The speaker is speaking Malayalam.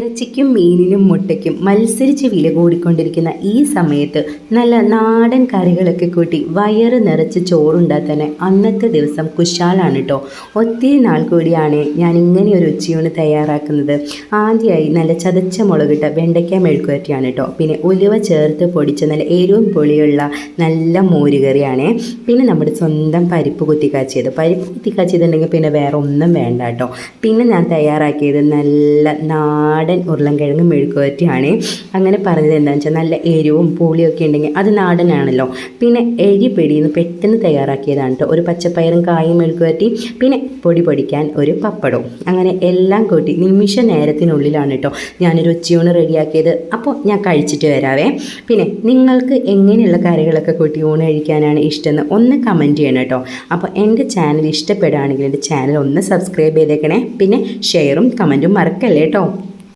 ഇറച്ചിക്കും മീനിനും മുട്ടയ്ക്കും മത്സരിച്ച് വില കൂടിക്കൊണ്ടിരിക്കുന്ന ഈ സമയത്ത് നല്ല നാടൻ കറികളൊക്കെ കൂട്ടി വയറ് നിറച്ച് ചോറുണ്ടാൽ തന്നെ അന്നത്തെ ദിവസം കുശാലാണ് കേട്ടോ. ഒത്തിരി നാൾ കൂടിയാണ് ഞാൻ ഇങ്ങനെ ഒരു ഉച്ചയൂണ് തയ്യാറാക്കുന്നത്. ആദ്യമായി നല്ല ചതച്ച മുളകിട്ട വെണ്ടയ്ക്ക മെഴുക്കുവരട്ടിയാണ് കേട്ടോ. പിന്നെ ഉലുവ ചേർത്ത് പൊടിച്ച നല്ല എരിവും പുളിയുള്ള നല്ല മോരുകറിയാണ്. പിന്നെ നമ്മുടെ സ്വന്തം പരിപ്പ് കുത്തിക്കാച്ചിയതുണ്ടെങ്കിൽ പിന്നെ വേറെ ഒന്നും വേണ്ട കേട്ടോ. പിന്നെ ഞാൻ തയ്യാറാക്കിയത് നല്ല നാടൻ ഉരുളൻകിഴങ്ങ് മെഴുക്കുവരട്ടിയാണ്. അങ്ങനെ പറഞ്ഞത് എന്താണെന്ന് വെച്ചാൽ നല്ല എരിവും പുളിയൊക്കെ ഉണ്ടെങ്കിൽ അത് നാടനാണല്ലോ. പിന്നെ എരി പിടിന്ന് പെട്ടെന്ന് തയ്യാറാക്കിയതാണ് കേട്ടോ. ഒരു പച്ചപ്പയറും കായും മെഴുക്കുവരട്ടി, പിന്നെ പൊടി പൊടിക്കാൻ ഒരു പപ്പടവും. അങ്ങനെ എല്ലാം കൂട്ടി നിമിഷ നേരത്തിനുള്ളിലാണ് കേട്ടോ ഞാനൊരു ഉച്ചയൂണ് റെഡിയാക്കിയത്. അപ്പോൾ ഞാൻ കഴിച്ചിട്ട് വരാവേ. പിന്നെ നിങ്ങൾക്ക് എങ്ങനെയുള്ള കറികളൊക്കെ കൂട്ടി ഊണ് കഴിക്കാനാണ് ഇഷ്ടമെന്ന് ഒന്ന് കമൻറ്റ് ചെയ്യണം കേട്ടോ. അപ്പോൾ എൻ്റെ ചാനൽ ഇഷ്ടപ്പെടുകയാണെങ്കിൽ എൻ്റെ ചാനൽ ഒന്ന് സബ്സ്ക്രൈബ് ചെയ്തേക്കണേ. പിന്നെ ഷെയറും കമൻറ്റും മറക്കല്ലേ കേട്ടോ.